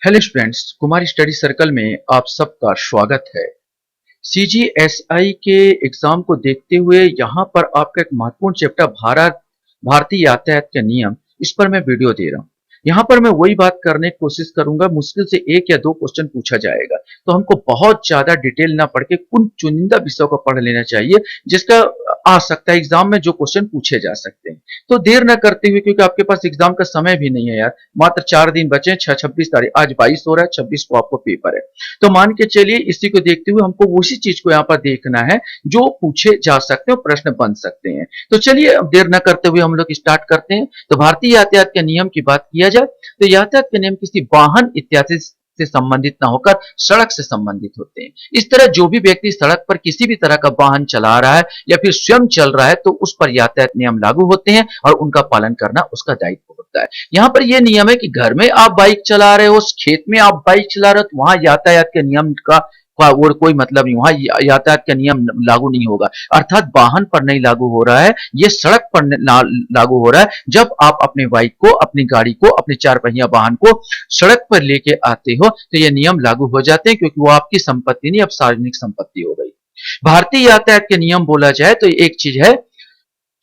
Hello students, Kumar study circle में आप सबका स्वागत है। सीजीएसआई के एग्जाम को देखते हुए यहाँ पर आपका एक महत्वपूर्ण चैप्टर भारतीय यातायात के नियम, इस पर मैं वीडियो दे रहा हूँ। यहाँ पर मैं वही बात करने की कोशिश करूंगा। मुश्किल से एक या दो क्वेश्चन पूछा जाएगा, तो हमको बहुत ज्यादा डिटेल ना पढ़ के कुछ चुनिंदा विषयों को पढ़ लेना चाहिए, जिसका आ सकता है एग्जाम में जो क्वेश्चन पूछे जा सकते हैं। तो देर न करते हुए, क्योंकि आपके पास एग्जाम का समय भी नहीं है यार, मात्र 4 दिन बचे हैं। 26 तारीख, आज 22 हो रहा है, 26 को आपको पेपर है। तो मान के चलिए, इसी को देखते हुए हमको उसी चीज को यहाँ पर देखना है जो पूछे जा सकते हैं, प्रश्न बन सकते हैं। तो चलिए अब देर न करते हुए हम लोग स्टार्ट करते हैं। तो भारतीय यातायात के नियम की बात किया जाए तो यातायात के नियम किसी वाहन इत्यादि से संबंधित ना होकर सड़क से संबंधित होते हैं। इस तरह जो भी व्यक्ति सड़क पर किसी भी तरह का वाहन चला रहा है या फिर स्वयं चल रहा है, तो उस पर यातायात नियम लागू होते हैं और उनका पालन करना उसका दायित्व होता है। यहाँ पर यह नियम है कि घर में आप बाइक चला रहे हो, खेत में आप बाइक चला रहे हो, तो वहां यातायात के नियम का और कोई मतलब नहीं, वहां यातायात का नियम लागू नहीं होगा। अर्थात वाहन पर नहीं लागू हो रहा है, ये सड़क पर लागू हो रहा है। जब आप अपने बाइक को, अपनी गाड़ी को, अपने चार पहिया वाहन को सड़क पर लेके आते हो, तो ये नियम लागू हो जाते हैं, क्योंकि वो आपकी संपत्ति नहीं, अब सार्वजनिक संपत्ति हो गई। भारतीय यातायात के नियम बोला जाए तो एक चीज है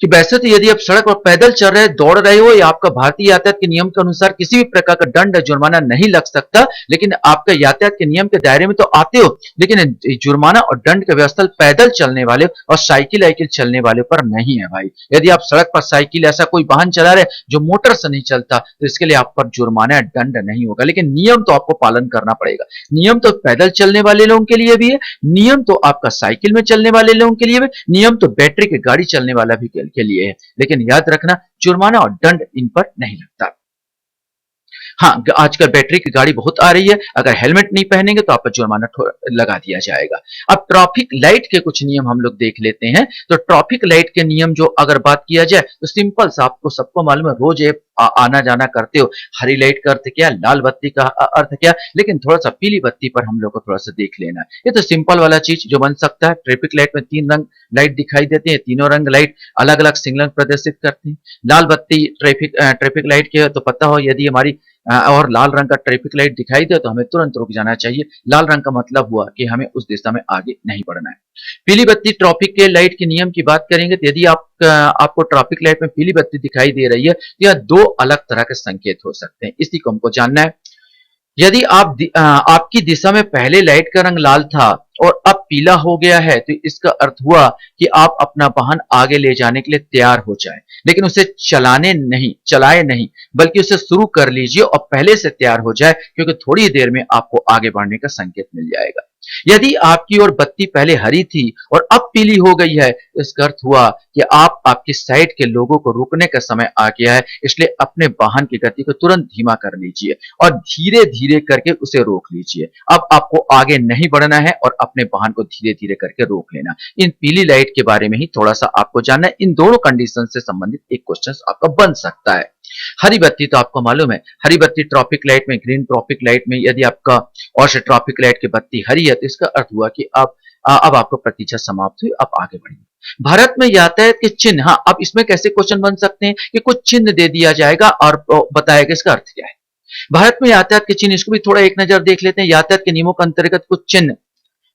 कि वैसे तो यदि आप सड़क पर पैदल चल रहे, दौड़ रहे हो, या आपका भारतीय यातायात के नियम के अनुसार किसी भी प्रकार का दंड जुर्माना नहीं लग सकता, लेकिन आपका यातायात के नियम के दायरे में तो आते हो, लेकिन जुर्माना और दंड का व्यवस्था पैदल चलने वाले और साइकिल वाइकिल चलने वाले पर नहीं है भाई। यदि आप सड़क पर साइकिल ऐसा कोई वाहन चला रहे जो मोटर से नहीं चलता, तो इसके लिए आप पर जुर्माना या दंड नहीं होगा, लेकिन नियम तो आपको पालन करना पड़ेगा। नियम तो पैदल चलने वाले लोगों के लिए भी है, नियम तो आपका साइकिल में चलने वाले लोगों के लिए भी, नियम तो बैटरी की गाड़ी चलने वाला भी के लिए है। लेकिन याद रखना, जुर्माना और दंड इन पर नहीं लगता। हाँ, आजकल बैटरी की गाड़ी बहुत आ रही है, अगर हेलमेट नहीं पहनेंगे तो आप पर जुर्माना लगा दिया जाएगा। अब ट्रैफिक लाइट के कुछ नियम हम लोग देख लेते हैं। तो ट्रैफिक लाइट के नियम जो अगर बात किया जाए तो सिंपल सा, आपको सबको मालूम है, रोज आना जाना करते हो। हरी लाइट का अर्थ क्या, लाल बत्ती का अर्थ क्या, लेकिन थोड़ा सा पीली बत्ती पर हम लोग को थोड़ा सा देख लेना है। ये तो सिंपल वाला चीज जो बन सकता है। ट्रैफिक लाइट में 3 रंग लाइट दिखाई देते हैं, तीनों रंग लाइट अलग अलग सिग्नल प्रदर्शित करते हैं। लाल बत्ती ट्रैफिक लाइट के तो पता हो, यदि हमारी और लाल रंग का ट्रैफिक लाइट दिखाई दे तो हमें तुरंत रुक जाना चाहिए। लाल रंग का मतलब हुआ कि हमें उस दिशा में आगे नहीं बढ़ना है। पीली बत्ती ट्रैफिक के लाइट के नियम की बात करेंगे तो यदि आपको ट्रैफिक लाइट में पीली बत्ती दिखाई दे रही है, तो यह दो अलग तरह के संकेत हो सकते हैं, इसी को हमको जानना है। यदि आपकी दिशा में पहले लाइट का रंग लाल था और अब पीला हो गया है, तो इसका अर्थ हुआ कि आप अपना वाहन आगे ले जाने के लिए तैयार हो जाए, लेकिन उसे चलाए नहीं, बल्कि उसे शुरू कर लीजिए और पहले से तैयार हो जाए, क्योंकि थोड़ी देर में आपको आगे बढ़ने का संकेत मिल जाएगा। यदि आपकी ओर बत्ती पहले हरी थी और अब पीली हो गई है, इसका अर्थ हुआ कि आपकी साइड के लोगों को रुकने का समय आ गया है, इसलिए अपने वाहन की गति को तुरंत धीमा कर लीजिए और धीरे धीरे करके उसे रोक लीजिए। अब आपको आगे नहीं बढ़ना है और अपने वाहन को धीरे धीरे करके रोक लेना। इन पीली लाइट के बारे में ही थोड़ा सा आपको जानना है। इन दोनों कंडीशन से संबंधित एक क्वेश्चन आपका बन सकता है। हरी बत्ती तो आपको मालूम है, हरी बत्ती ट्रैफिक लाइट में, ग्रीन ट्रैफिक लाइट में यदि आपका और से ट्रैफिक लाइट की बत्ती हरी है, तो इसका अर्थ हुआ कि अब आपको प्रतीक्षा समाप्त हुई, अब आगे बढ़िए। भारत में यातायात के चिन्ह, हाँ, अब इसमें कैसे क्वेश्चन बन सकते हैं कि कुछ चिन्ह दे दिया जाएगा और बताएगा इसका अर्थ क्या है। भारत में यातायात के चिन्ह, इसको भी थोड़ा एक नजर देख लेते हैं। यातायात के नियमों के अंतर्गत कुछ चिन्ह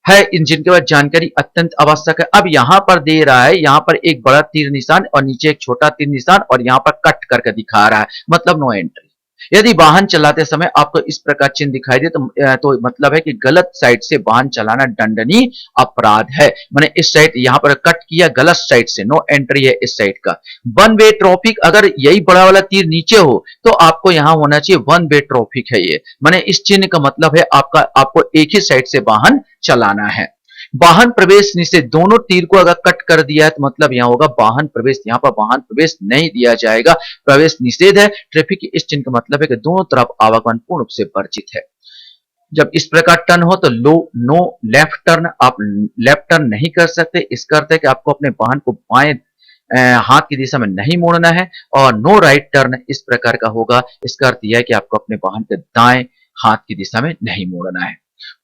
है जिनके बाद जानकारी अत्यंत आवश्यक है। अब यहां पर दे रहा है, यहां पर एक बड़ा तीर निशान और नीचे एक छोटा तीर निशान और यहां पर कट करके दिखा रहा है, मतलब नो एंट्री। यदि वाहन चलाते समय आपको इस प्रकार चिन्ह दिखाई दे तो मतलब है कि गलत साइड से वाहन चलाना दंडनीय अपराध है। मैंने इस साइड यहां पर कट किया, गलत साइड से, नो एंट्री है इस साइड का। वन वे ट्रैफिक, अगर यही बड़ा वाला तीर नीचे हो तो आपको यहां होना चाहिए वन वे ट्रैफिक है ये। मैंने इस चिन्ह का मतलब है आपको एक ही साइड से वाहन चलाना है। वाहन प्रवेश निषेध, दोनों तीर को अगर कट कर दिया है तो मतलब यहां होगा वाहन प्रवेश, यहां पर वाहन प्रवेश नहीं दिया जाएगा, प्रवेश निषेध है। ट्रैफिक के इस चिन्ह का मतलब है कि दोनों तरफ आवागमन पूर्ण रूप से वर्जित है। जब इस प्रकार टर्न हो तो नो लेफ्ट टर्न, आप लेफ्ट टर्न नहीं कर सकते। इसका अर्थ है कि आपको अपने वाहन को बाएं हाथ की दिशा में नहीं मोड़ना है। और नो राइट टर्न इस प्रकार का होगा, इसका अर्थ यह है कि आपको अपने वाहन के दाएं हाथ की दिशा में नहीं मोड़ना है।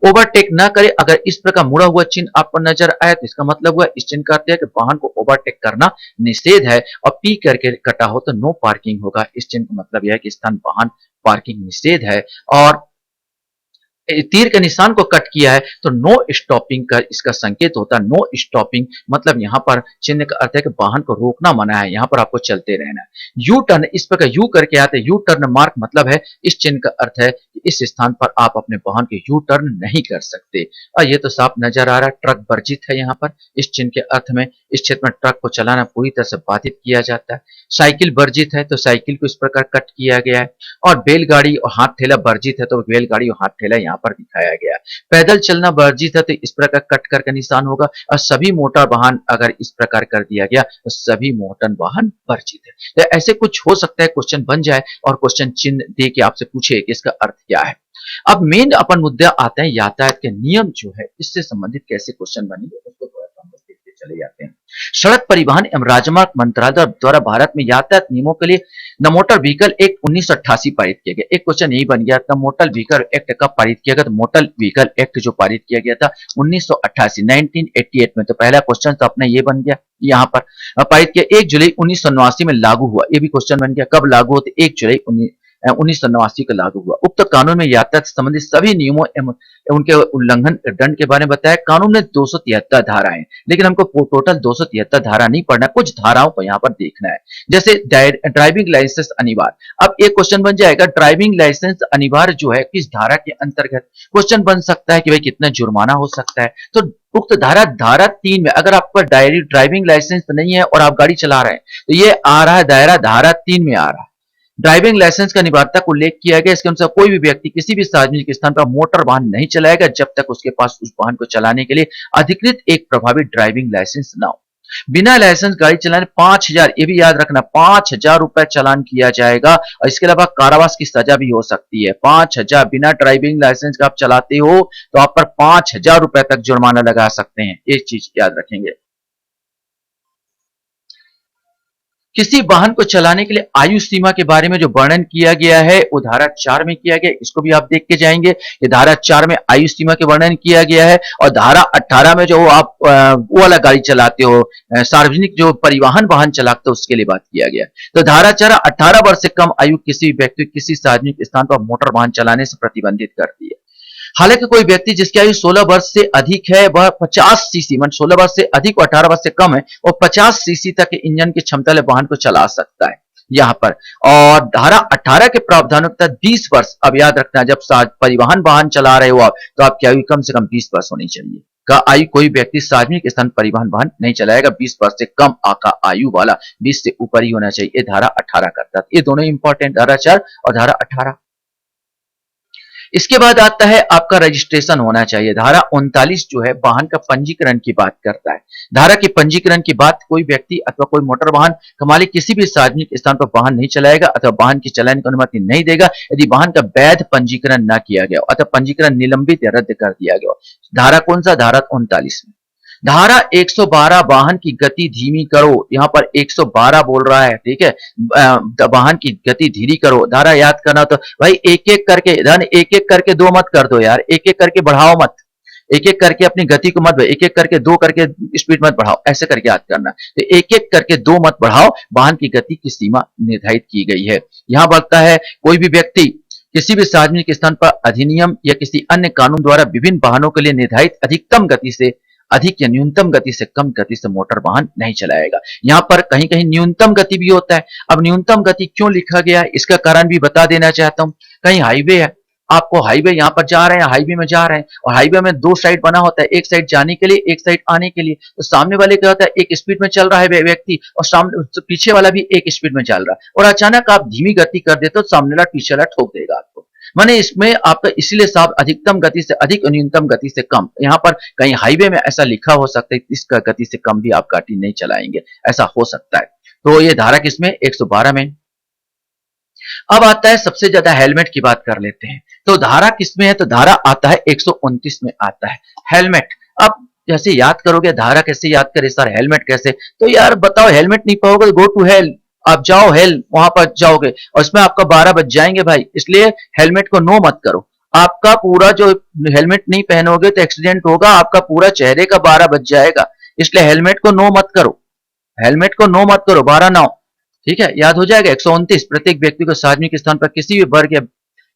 ओवरटेक ना करे, अगर इस प्रकार मुड़ा हुआ चिन्ह आपको नजर आए तो इसका मतलब हुआ, इस चिन्ह का अर्थ है कि वाहन को ओवरटेक करना निषेध है। और पी करके कटा हो तो नो पार्किंग होगा, इस चिन्ह का मतलब यह है कि स्थान वाहन पार्किंग निषेध है। और तीर के निशान को कट किया है तो नो स्टॉपिंग का इसका संकेत होता है। नो स्टॉपिंग मतलब यहाँ पर चिन्ह का अर्थ है कि वाहन को रोकना मना है, यहाँ पर आपको चलते रहना है। यू टर्न इस प्रकार यू करके आते हैं, यू टर्न मार्क मतलब है इस चिन्ह का अर्थ है कि इस स्थान पर आप अपने वाहन के यू टर्न नहीं कर सकते। और ये तो साफ नजर आ रहा है, ट्रक वर्जित है यहाँ पर इस चिन्ह के अर्थ में। इस क्षेत्र में ट्रक को चलाना पूरी तरह से बाधित किया जाता है। साइकिल वर्जित है तो साइकिल को इस प्रकार कट किया गया है। और बैलगाड़ी और हाथ ठेला वर्जित है तो बैलगाड़ी और हाथ ठेला यहाँ पर दिखाया गया है। पैदल चलना वर्जित है तो इस प्रकार कट कर का निशान होगा। और सभी मोटर वाहन अगर इस प्रकार कर दिया गया तो सभी मोटर वाहन वर्जित है। तो ऐसे कुछ हो सकता है क्वेश्चन बन जाए और क्वेश्चन चिन्ह दे के आपसे पूछे कि इसका अर्थ क्या है। अब मेन अपन मुद्दा आते हैं यातायात के नियम जो है इससे संबंधित कैसे क्वेश्चन बनेंगे उसको थोड़ा सा हम लोग देखते चले जाते हैं। सड़क परिवहन एवं राजमार्ग मंत्रालय द्वारा भारत में यातायात नियमों के लिए द मोटर व्हीकल एक्ट 1988 पारित किया गया। एक क्वेश्चन यही बन गया था, मोटर व्हीकल एक्ट कब पारित किया गया? तो मोटर व्हीकल एक्ट जो पारित किया गया था 1988 1988 में। तो पहला क्वेश्चन तो अपना ये बन गया यहाँ पर पारित किया 1 जुलाई 1989 में लागू हुआ। ये भी क्वेश्चन बन गया, कब लागू होते? 1 जुलाई 1989 को लागू हुआ। उक्त कानून में यातायात संबंधित सभी नियमों एवं उनके उल्लंघन दंड के बारे में बताया। कानून में 273 धाराएं, लेकिन हमको टोटल 273 धारा नहीं पढ़ना, कुछ धाराओं को यहाँ पर देखना है। जैसे ड्राइविंग लाइसेंस अनिवार्य। अब एक क्वेश्चन बन जाएगा ड्राइविंग लाइसेंस अनिवार्य जो है किस धारा के अंतर्गत? क्वेश्चन बन सकता है कि भाई कितना जुर्माना हो सकता है। तो उक्त धारा 3 में अगर आपका ड्राइविंग लाइसेंस नहीं है और आप गाड़ी चला रहे हैं तो ये आ रहा है दायरा धारा 3 में आ रहा है। ड्राइविंग लाइसेंस का अनिवार्यता को उल्लेख किया गया। इसके अनुसार कोई भी व्यक्ति किसी भी सार्वजनिक स्थान पर मोटर वाहन नहीं चलाएगा जब तक उसके पास उस वाहन को चलाने के लिए अधिकृत एक प्रभावी ड्राइविंग लाइसेंस न हो। बिना लाइसेंस गाड़ी चलाने 5,000, ये भी याद रखना, 5,000 रुपए चालान किया जाएगा और इसके अलावा कारावास की सजा भी हो सकती है। 5,000 बिना ड्राइविंग लाइसेंस का आप चलाते हो तो आप पर 5,000 रुपए तक जुर्माना लगा सकते हैं। एक चीज याद रखेंगे। किसी वाहन को चलाने के लिए आयु सीमा के बारे में जो वर्णन किया गया है वो धारा 4 में किया गया, इसको भी आप देख के जाएंगे। ये धारा 4 में आयु सीमा के वर्णन किया गया है। और धारा 18 में जो आप वो वाला गाड़ी चलाते हो, सार्वजनिक जो परिवहन वाहन चलाते हो उसके लिए बात किया गया। तो धारा 4 18 वर्ष से कम आयु किसी व्यक्ति किसी सार्वजनिक स्थान पर मोटर वाहन चलाने से प्रतिबंधित करती है। हालांकि कोई व्यक्ति जिसकी आयु 16 वर्ष से अधिक है वह 50 सीसी मान 16 वर्ष से अधिक और 18 वर्ष से कम है और 50 सीसी तक के इंजन की क्षमता वाले वाहन को चला सकता है यहाँ पर। और धारा 18 के प्रावधानों के तहत 20 वर्ष, अब याद रखना जब परिवहन वाहन चला रहे हो आप तो आपकी आयु कम से कम 20 वर्ष होनी चाहिए। का आयु कोई व्यक्ति सार्वजनिक स्थान परिवहन वाहन नहीं चलाएगा 20 वर्ष से कम आका आयु वाला, 20 से ऊपर ही होना चाहिए। ये धारा 18 करता है। ये दोनों इंपॉर्टेंट, धारा 4 और धारा 18। इसके बाद आता है आपका रजिस्ट्रेशन होना चाहिए। धारा 39 जो है वाहन का पंजीकरण की बात करता है। धारा के पंजीकरण की बात, कोई व्यक्ति अथवा कोई मोटर वाहन का मालिक किसी भी सार्वजनिक स्थान पर वाहन नहीं चलाएगा अथवा वाहन की चलाने की अनुमति नहीं देगा यदि वाहन का वैध पंजीकरण न किया गया अथवा पंजीकरण निलंबित या रद्द कर दिया गया। धारा कौन सा? धारा 39 में। धारा 112 वाहन की गति धीमी करो, यहाँ पर 112 बोल रहा है, ठीक है। वाहन की गति धीमी करो। धारा याद करना तो भाई एक एक करके धन एक एक करके दो मत कर दो यार, एक एक करके बढ़ाओ मत, एक एक करके अपनी गति को मत, एक एक करके दो करके स्पीड मत बढ़ाओ, ऐसे करके याद करना। तो एक एक करके दो मत बढ़ाओ, वाहन की गति की सीमा निर्धारित की गई है। यहाँ बढ़ता है कोई भी व्यक्ति किसी भी सार्वजनिक स्थान पर अधिनियम या किसी अन्य कानून द्वारा विभिन्न वाहनों के लिए निर्धारित अधिकतम गति से अधिक या न्यूनतम गति से कम गति से मोटर वाहन नहीं चलाएगा। यहाँ पर कहीं कहीं न्यूनतम गति भी होता है। अब न्यूनतम गति क्यों लिखा गया है इसका कारण भी बता देना चाहता हूँ। कहीं हाईवे है, आपको हाईवे यहाँ पर जा रहे हैं, हाईवे में जा रहे हैं और हाईवे में दो साइड बना होता है, एक साइड जाने के लिए एक साइड आने के लिए। तो सामने वाले क्या होता है, एक स्पीड में चल रहा है व्यक्ति और सामने पीछे वाला भी एक स्पीड में चल रहा है और अचानक आप धीमी गति कर देते हो, सामने वाला पीछे वाला ठोक देगा आपको। माने इसमें आपका इसीलिए साहब अधिकतम गति से अधिक और न्यूनतम गति से कम। यहाँ पर कहीं हाईवे में ऐसा लिखा हो सकता है इसका गति से कम भी आप गाड़ी नहीं चलाएंगे, ऐसा हो सकता है। तो ये धारा किसमें? 112 में। अब आता है सबसे ज्यादा हेलमेट की बात कर लेते हैं। तो धारा किसमें है? तो धारा आता है 129 में आता है हेलमेट। अब जैसे याद करोगे धारा कैसे याद करे सर, हेलमेट कैसे? तो यार बताओ, हेलमेट नहीं पाओगे तो गो टू हेल, आप जाओ हेल, वहां पर जाओगे और इसमें आपका 12 बज जाएंगे भाई। इसलिए हेलमेट को नो मत करो। आपका पूरा जो हेलमेट नहीं पहनोगे तो एक्सीडेंट होगा, आपका पूरा चेहरे का 12 बज जाएगा। इसलिए हेलमेट को नो मत करो, हेलमेट को नो मत करो, 12 9, ठीक है, याद हो जाएगा। 129 प्रत्येक व्यक्ति को सार्वजनिक स्थान पर किसी भी वर्ग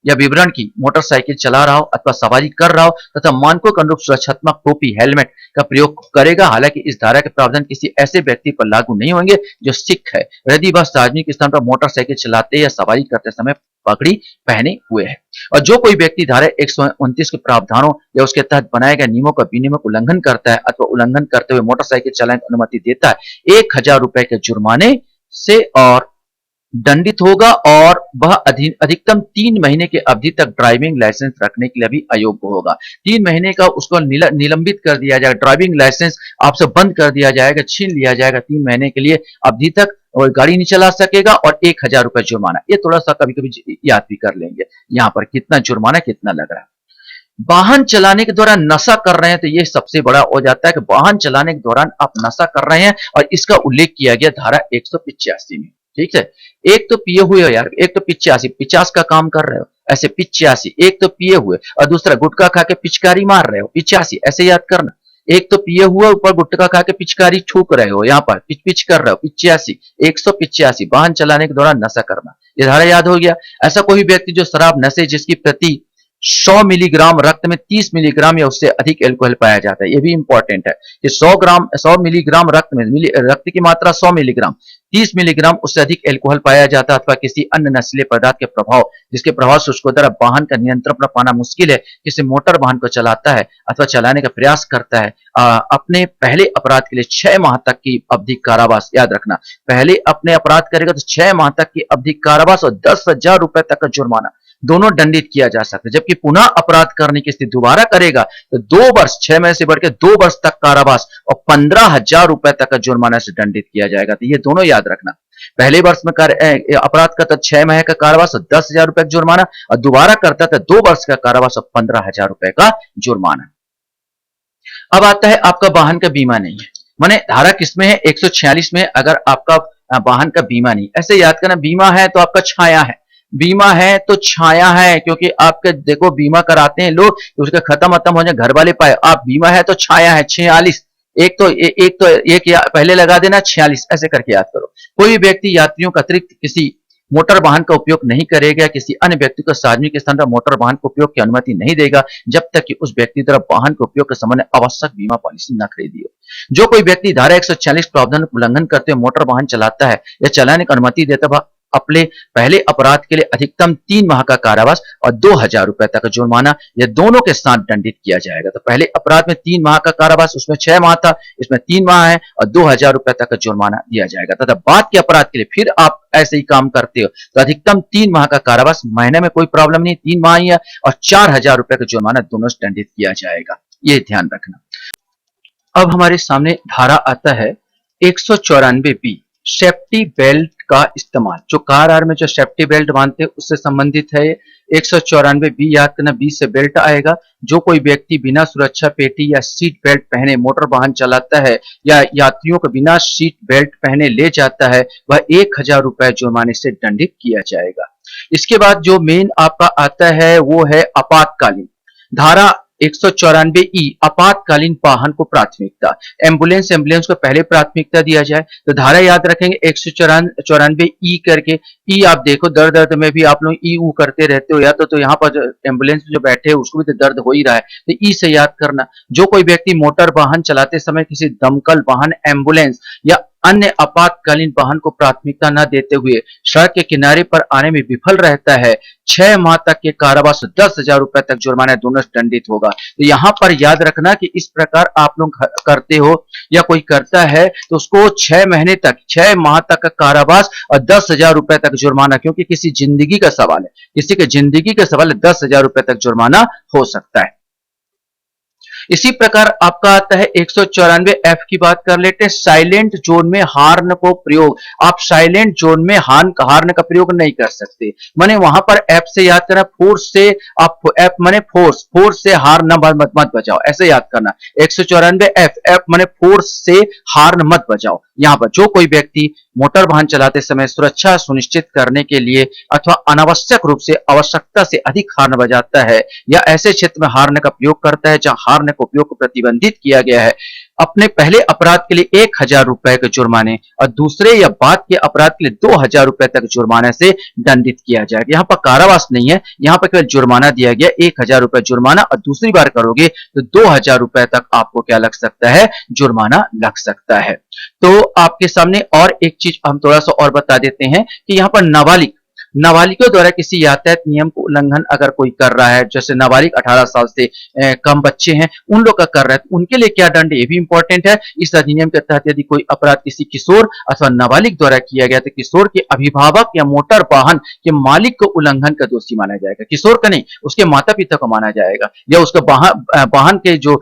या विवरण की मोटरसाइकिल चला रहा हो अथवा सवारी कर रहा हो तथा मानकों के अनुरूप सुरक्षात्मक टोपी हेलमेट का प्रयोग करेगा। हालांकि इस धारा के प्रावधान किसी ऐसे व्यक्ति पर लागू नहीं होंगे जो सिख है, यदि वह सार्वजनिक स्थान पर मोटरसाइकिल चलाते या सवारी करते समय पगड़ी पहने हुए है। और जो कोई व्यक्ति धारा 129 के प्रावधानों या उसके तहत बनाए गए नियमों का विनियमक उल्लंघन करता है अथवा उल्लंघन करते हुए मोटरसाइकिल चलाने की अनुमति देता है, 1000 रुपए के जुर्माने से और दंडित होगा और वह अधिकतम 3 महीने की अवधि तक ड्राइविंग लाइसेंस रखने के लिए भी अयोग्य होगा। 3 महीने का उसको निलंबित कर दिया जाएगा, ड्राइविंग लाइसेंस आपसे बंद कर दिया जाएगा, छीन लिया जाएगा 3 महीने के लिए अवधि तक, और गाड़ी नहीं चला सकेगा और 1000 रुपए जुर्माना। ये थोड़ा सा कभी कभी याद भी कर लेंगे यहाँ पर कितना जुर्माना कितना लग रहा है। वाहन चलाने के दौरान नशा कर रहे हैं तो ये सबसे बड़ा हो जाता है कि वाहन चलाने के दौरान आप नशा कर रहे हैं और इसका उल्लेख किया गया धारा 185 में। ठीक है, एक तो पिए हुए हो यार, एक तो 85 50 का काम कर रहे हो, ऐसे 85, एक तो पिए हुए और दूसरा गुटखा खा के पिचकारी मार रहे हो 85, ऐसे याद करना। एक तो पिए हुए ऊपर गुटखा खा के पिचकारी छूक रहे हो, यहाँ पर पिच पिच कर रहे हो 85, 185 वाहन चलाने के दौरान नशा करना, ये धारा याद हो गया। ऐसा कोई व्यक्ति जो शराब नशे जिसकी प्रति 100 मिलीग्राम रक्त में 30 मिलीग्राम या उससे अधिक एल्कोहल पाया जाता है, ये भी इंपॉर्टेंट है कि 100 मिलीग्राम रक्त में रक्त की मात्रा 100 मिलीग्राम 30 मिलीग्राम उससे अधिक एल्कोहल पाया जाता है अथवा किसी अन्य नशीले पदार्थ के प्रभाव जिसके प्रभाव से उसको द्वारा वाहन का नियंत्रण पर पाना मुश्किल है, किसी मोटर वाहन को चलाता है अथवा चलाने का प्रयास करता है, अपने पहले अपराध के लिए 6 माह तक की अवधि कारावास, याद रखना पहले अपने अपराध करेगा तो 6 माह तक की अवधि कारावास और 10,000 रुपए तक का जुर्माना दोनों दंडित किया जा सकता है। जबकि पुनः अपराध करने की स्थिति दोबारा करेगा तो 2 वर्ष 6 महीने से बढ़ के 2 वर्ष तक कारावास और 15,000 रुपए तक का जुर्माना से दंडित किया जाएगा। तो ये दोनों याद रखना, पहले वर्ष में अपराध करता तो 6 महीने का कारावास और 10,000 रुपए का जुर्माना, और दोबारा करता तो 2 वर्ष का कारावास और 15,000 रुपए का जुर्माना। अब आता है आपका वाहन का बीमा नहीं है, माने धारा किसमें है 146 में। अगर आपका वाहन का बीमा नहीं, ऐसे याद करना, बीमा है तो आपका छाया है, बीमा है तो छाया है, क्योंकि आपके देखो बीमा कराते हैं लोग उसका खत्म हो जाए घर वाले पाए, आप बीमा है तो छाया है 46, एक पहले लगा देना 46, ऐसे करके याद करो। कोई व्यक्ति यात्रियों का अतिरिक्त किसी मोटर वाहन का उपयोग नहीं करेगा, किसी अन्य व्यक्ति को सार्वजनिक स्थान पर मोटर वाहन के उपयोग की अनुमति नहीं देगा जब तक कि उस व्यक्ति द्वारा वाहन के उपयोग के संबंध में आवश्यक बीमा पॉलिसी न खरीदी हो। जो कोई व्यक्ति धारा 146 प्रावधान का उल्लंघन करते हुए मोटर वाहन चलाता है या चलाने की अनुमति देता है अपने पहले अपराध के लिए अधिकतम 3 माह का कारावास और 2,000 रुपए तक का जुर्माना, यह दोनों के साथ दंडित किया जाएगा। तो पहले अपराध में 3 माह का कारावास, उसमें 6 माह था, इसमें 3 माह है और 2,000 रुपए तक का जुर्माना दिया जाएगा। तथा बाद के अपराध के लिए फिर आप ऐसे ही काम करते हो तो अधिकतम 3 माह का कारावास, महीने में कोई प्रॉब्लम नहीं, 3 माह ही है, और 4,000 रुपए का जुर्माना दोनों से दंडित किया जाएगा, ये ध्यान रखना। अब हमारे सामने धारा आता है 194 सेफ्टी बेल्ट का इस्तेमाल, जो कार में जो सेफ्टी बेल्ट बांधते हैं उससे संबंधित है। 194 याद करना, 20 से बेल्ट आएगा। जो कोई व्यक्ति बिना सुरक्षा पेटी या सीट बेल्ट पहने मोटर वाहन चलाता है या यात्रियों को बिना सीट बेल्ट पहने ले जाता है वह 1,000 रुपए जुर्माने से दंडित किया जाएगा। इसके बाद जो मेन आपका आता है वो है आपातकालीन धारा 194 आपातकालीन वाहन को प्राथमिकता, एम्बुलेंस को पहले प्राथमिकता दिया जाए। तो धारा याद रखेंगे 194 करके, ई आप देखो दर्द में भी आप लोग ई ऊ करते रहते हो, या तो यहाँ पर एम्बुलेंस में जो बैठे हैं उसको भी तो दर्द हो ही रहा है, तो ई से याद करना। जो कोई व्यक्ति मोटर वाहन चलाते समय किसी दमकल वाहन, एम्बुलेंस या अन्य आपातकालीन वाहन को प्राथमिकता न देते हुए सड़क के किनारे पर आने में विफल रहता है, 6 माह तक के कारावास, 10,000 रुपए तक जुर्माना दोनों से दंडित होगा। तो यहाँ पर याद रखना कि इस प्रकार आप लोग करते हो या कोई करता है तो उसको 6 माह तक का कारावास और 10,000 रुपए तक जुर्माना, क्योंकि किसी जिंदगी का सवाल है, किसी के जिंदगी का सवाल है, 10,000 रुपए तक जुर्माना हो सकता है। इसी प्रकार आपका आता है 194 की बात कर लेते हैं, साइलेंट जोन में हार्न को प्रयोग। आप साइलेंट जोन में हार्न का प्रयोग नहीं कर सकते, माने वहां पर एफ से याद करना, फोर्स से आप एफ माने फोर्स से हार्न मत बजाओ, ऐसे याद करना। 194 एफ माने फोर्स से हार्न मत बजाओ। यहाँ पर जो कोई व्यक्ति मोटर वाहन चलाते समय सुरक्षा सुनिश्चित करने के लिए अथवा अनावश्यक रूप से आवश्यकता से अधिक हार्न बजाता है या ऐसे क्षेत्र में हार्न का प्रयोग करता है जहां हार्न का उपयोग को प्रतिबंधित किया गया है, अपने पहले अपराध के लिए 1,000 रुपए के जुर्माने और दूसरे या बाद के अपराध के लिए 2,000 रुपए तक जुर्माने से दंडित किया जाएगा। यहाँ पर कारावास नहीं है, यहाँ पर केवल जुर्माना दिया गया, 1,000 रुपए जुर्माना, और दूसरी बार करोगे तो 2,000 रुपए तक आपको क्या लग सकता है, जुर्माना लग सकता है। तो आपके सामने और एक चीज हम थोड़ा सा और बता देते हैं कि यहाँ पर नाबालिगों द्वारा किसी यातायात नियम को उल्लंघन अगर कोई कर रहा है, जैसे नाबालिग 18 साल से कम बच्चे हैं, उन लोग का कर रहा है, तो उनके लिए क्या दंड, ये भी इंपॉर्टेंट है। इस अधिनियम के तहत यदि कोई अपराध किसी किशोर अथवा नाबालिग द्वारा किया गया तो किशोर के अभिभावक या मोटर वाहन के मालिक को उल्लंघन का दोषी माना जाएगा। किशोर का नहीं, उसके माता पिता को माना जाएगा, या उसका वाहन के जो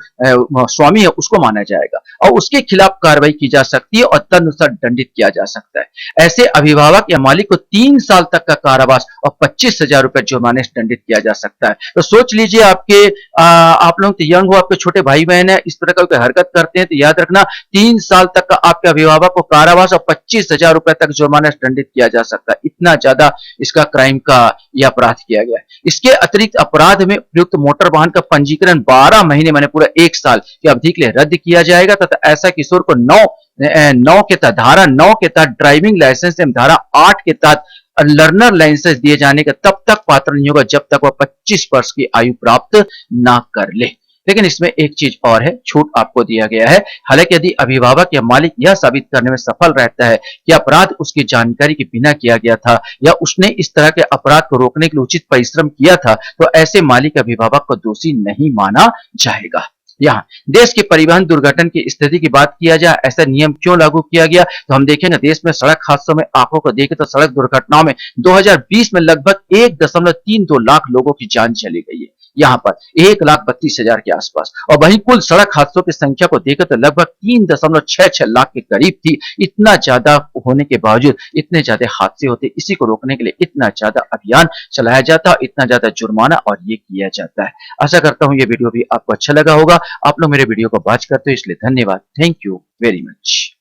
स्वामी है उसको माना जाएगा, और उसके खिलाफ कार्रवाई की जा सकती है और तदनुसार दंडित किया जा सकता है। ऐसे अभिभावक या मालिक को 3 साल तक का कारावास और 25,000 रुपए जुर्माने से दंडित किया जा सकता है। तो सोच लीजिए, आप लोग तो यंग हो, आपके छोटे भाई बहन है, इस तरह का कोई हरकत करते हैं तो याद रखना 3 साल तक का आपके अभिभावक को कारावास और 25,000 रुपए तक जुर्माने से दंडित किया जा सकता है। इतना ज्यादा इसका क्राइम का यह अपराध किया गया है। इसके अतिरिक्त अपराध में प्रयुक्त मोटर वाहन का पंजीकरण 12 महीने माने पूरा 1 साल की अवधि के लिए रद्द किया जाएगा, तथा ऐसा किशोर को 9 के तहत, धारा 9 के तहत ड्राइविंग लाइसेंस एवं धारा 8 के तहत लर्नर लाइसेंस दिए जाने का तब तक पात्र नहीं होगा जब तक वह 25 वर्ष की आयु प्राप्त ना कर ले। लेकिन इसमें एक चीज और है, छूट आपको दिया गया है। हालांकि यदि अभिभावक या मालिक यह साबित करने में सफल रहता है कि अपराध उसकी जानकारी के बिना किया गया था, या उसने इस तरह के अपराध को रोकने के लिए उचित परिश्रम किया था, तो ऐसे मालिक अभिभावक को दोषी नहीं माना जाएगा। यहाँ देश के परिवहन दुर्घटना की स्थिति की बात किया जाए, ऐसा नियम क्यों लागू किया गया, तो हम देखेंगे देश में सड़क हादसों में आंकड़ों को देखें तो सड़क दुर्घटनाओं में 2020 में लगभग 1.32 लाख लोगों की जान चली गई है, यहाँ पर 1,32,000 के आसपास, और वहीं कुल सड़क हादसों की संख्या को देखें तो लगभग 3.66 लाख के करीब थी। इतना ज्यादा होने के बावजूद इतने ज्यादा हादसे होते, इसी को रोकने के लिए इतना ज्यादा अभियान चलाया जाता है, इतना ज्यादा जुर्माना और ये किया जाता है। आशा करता हूं ये वीडियो भी आपको अच्छा लगा होगा। आप लोग मेरे वीडियो को वॉच करते हो इसलिए धन्यवाद। Thank you very much.